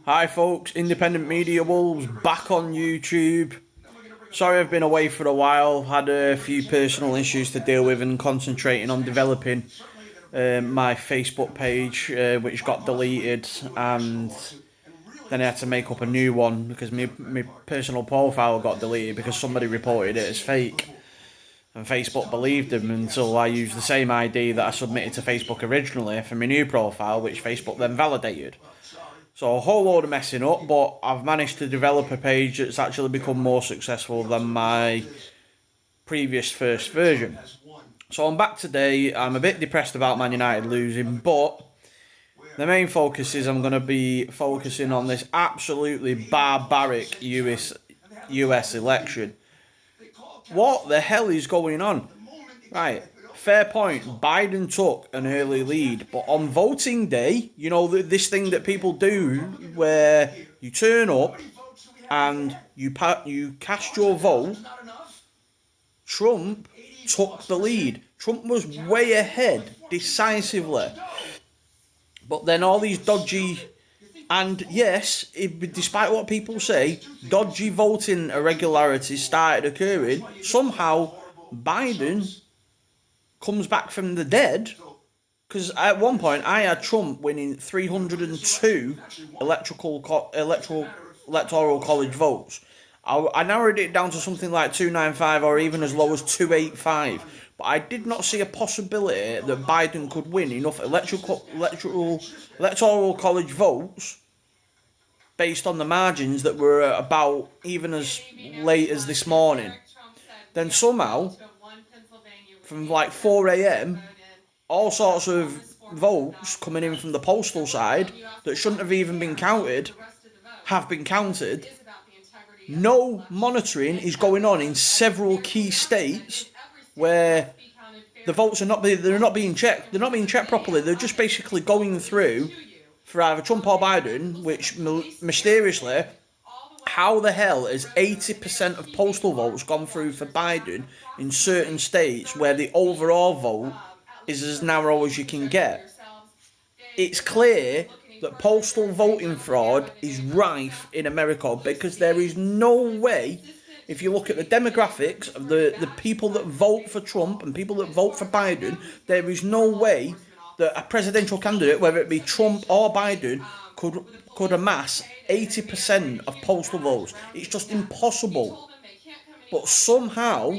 Hi folks, Independent Media Wolves back on YouTube. Sorry I've been away for a while, had a few personal issues to deal with and concentrating on developing my Facebook page, which got deleted, and then I had to make up a new one because my personal profile got deleted because somebody reported it as fake. And Facebook believed them until I used the same ID that I submitted to Facebook originally for my new profile, which Facebook then validated. So a whole load of messing up, but I've managed to develop a page that's actually become more successful than my previous first version. So I'm back today. I'm a bit depressed about Man United losing, but the main focus is I'm going to be focusing on this absolutely barbaric US election. What the hell is going on? Right, fair point. Biden took an early lead, but on voting day, you know, this thing that people do where you turn up and you cast your vote, Trump took the lead. Trump was way ahead decisively. But then all these dodgy, and yes, despite what people say, dodgy voting irregularities started occurring. Somehow, Biden comes back from the dead, because at one point I had Trump winning 302 electoral college votes. I narrowed it down to something like 295 or even as low as 285. But I did not see a possibility that Biden could win enough electoral college votes based on the margins that were about even as late as this morning. Then somehow, from like 4 a.m, all sorts of votes coming in from the postal side that shouldn't have even been counted have been counted. No monitoring is going on in several key states where the votes are not being checked. They're not being checked properly. They're just basically going through for either Trump or Biden, which mysteriously, how the hell has 80% of postal votes gone through for Biden in certain states where the overall vote is as narrow as you can get? It's clear that postal voting fraud is rife in America because there is no way, if you look at the demographics of the people that vote for Trump and people that vote for Biden, there is no way that a presidential candidate, whether it be Trump or Biden, could amass 80% of postal votes. It's just impossible. But somehow,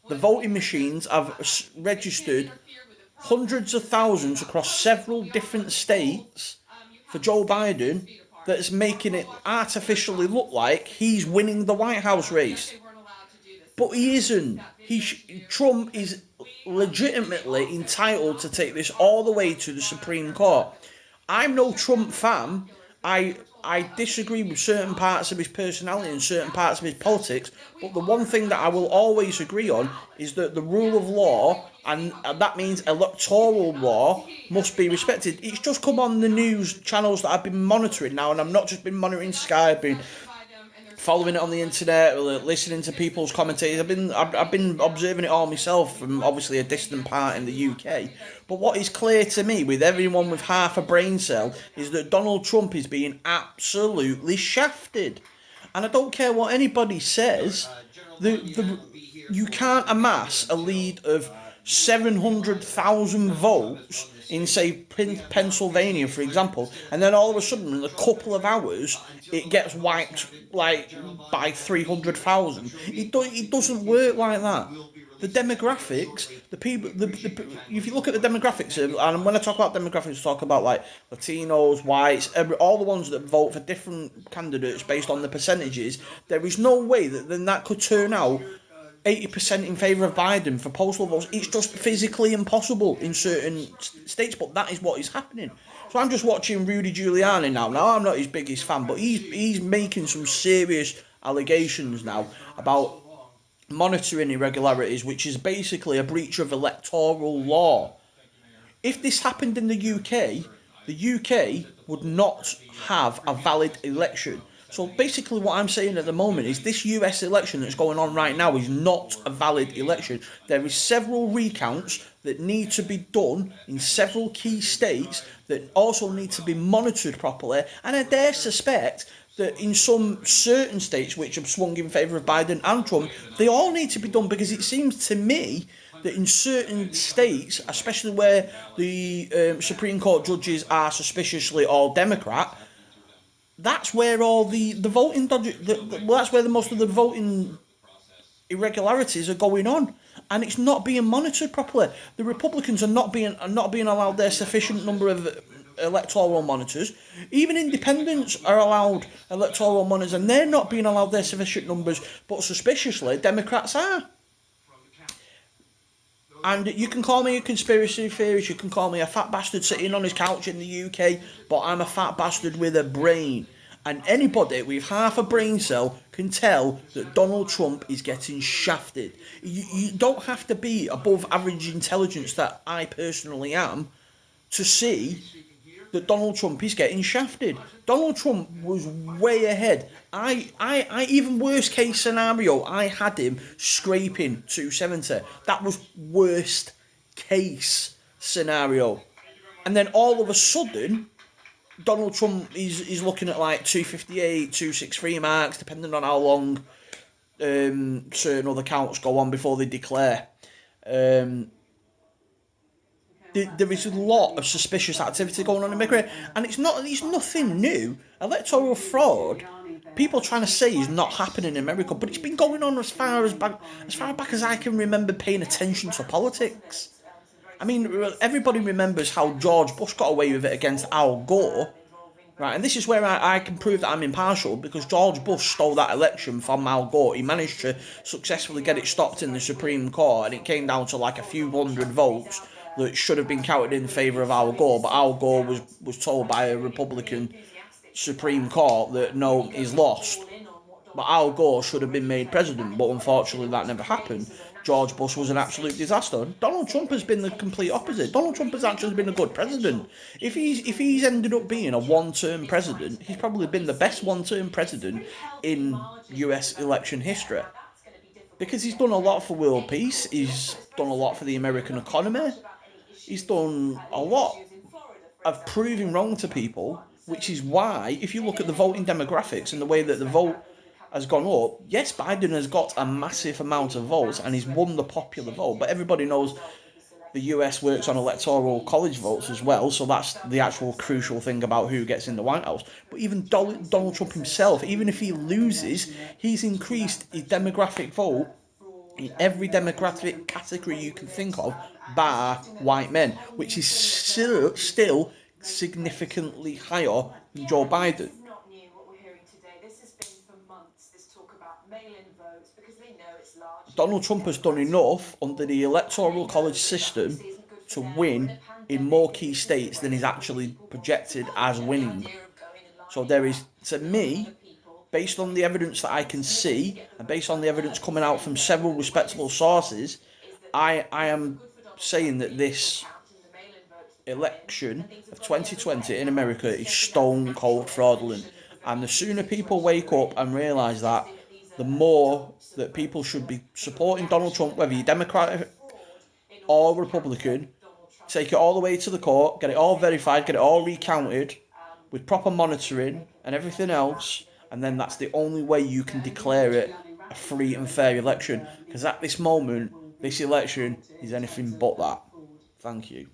the voting machines have registered hundreds of thousands across several different states for Joe Biden that's making it artificially look like he's winning the White House race. But he isn't. Trump is legitimately entitled to take this all the way to the Supreme Court. I'm no Trump fan. I disagree with certain parts of his personality and certain parts of his politics, but the one thing that I will always agree on is that the rule of law, and that means electoral law, must be respected. It's just come on the news channels that I've been monitoring now, and I've not just been monitoring Sky, I've been following it on the internet, listening to people's commentators. I've been observing it all myself from obviously a distant part in the UK. But what is clear to me, with everyone with half a brain cell, is that Donald Trump is being absolutely shafted. And I don't care what anybody says, you can't amass a lead of 700,000 votes in, say, Pennsylvania, for example, and then all of a sudden, in a couple of hours, it gets wiped like by 300,000. It doesn't work like that. The demographics, the people, if you look at the demographics, and when I talk about demographics, I talk about like Latinos, whites, all the ones that vote for different candidates based on the percentages. There is no way that then that could turn out 80% in favour of Biden for postal votes. It's just physically impossible in certain states, but that is what is happening. So I'm just watching Rudy Giuliani now. Now, I'm not his biggest fan, but he's making some serious allegations now about monitoring irregularities, which is basically a breach of electoral law. If this happened in the UK would not have a valid election. So basically what I'm saying at the moment is this US election that's going on right now is not a valid election. There is several recounts that need to be done in several key states that also need to be monitored properly, and I dare suspect that in some certain states which have swung in favour of Biden and Trump, they all need to be done, because it seems to me that in certain states, especially where the Supreme Court judges are suspiciously all Democrat, that's where all the voting well, that's where the most of the voting irregularities are going on, and it's not being monitored properly. The Republicans are not being allowed their sufficient number of electoral monitors. Even independents are allowed electoral monitors, and they're not being allowed their sufficient numbers. But suspiciously, Democrats are. And you can call me a conspiracy theorist, you can call me a fat bastard sitting on his couch in the UK, but I'm a fat bastard with a brain. And anybody with half a brain cell can tell that Donald Trump is getting shafted. You don't have to be above average intelligence, that I personally am, to see that Donald Trump is getting shafted. Donald Trump was way ahead. I even worst case scenario, I had him scraping 270. That was worst case scenario. And then all of a sudden, Donald Trump is looking at like 258, 263 marks, depending on how long certain other counts go on before they declare. There is a lot of suspicious activity going on in America, and it's nothing new. Electoral fraud, people trying to say, is not happening in America, but it's been going on as far back as I can remember paying attention to politics. I mean, everybody remembers how George Bush got away with it against Al Gore, right? And this is where I can prove that I'm impartial, because George Bush stole that election from Al Gore. He managed to successfully get it stopped in the Supreme Court, and it came down to like a few hundred votes that should have been counted in favour of Al Gore, but Al Gore was told by a Republican Supreme Court that no, he's lost. But Al Gore should have been made president, but unfortunately that never happened. George Bush was an absolute disaster. Donald Trump has been the complete opposite. Donald Trump has actually been a good president. If he's ended up being a one-term president, he's probably been the best one-term president in US election history. Because he's done a lot for world peace, he's done a lot for the American economy, he's done a lot of proving wrong to people, which is why, if you look at the voting demographics and the way that the vote has gone up, yes, Biden has got a massive amount of votes and he's won the popular vote, but everybody knows the US works on electoral college votes as well, so that's the actual crucial thing about who gets in the White House. But even Donald Trump himself, even if he loses, he's increased his demographic vote in every demographic category you can think of, bar white men, which is still significantly higher than Joe Biden. Donald Trump has done enough under the electoral college system to win in more key states than he's actually projected as winning. So there is, to me, based on the evidence that I can see, and based on the evidence coming out from several respectable sources, I am saying that this election of 2020 in America is stone cold fraudulent. And the sooner people wake up and realise that, the more that people should be supporting Donald Trump, whether you're Democrat or Republican. Take it all the way to the court, get it all verified, get it all recounted with proper monitoring and everything else, and then that's the only way you can declare it a free and fair election. Because at this moment, this election is anything but that. Thank you.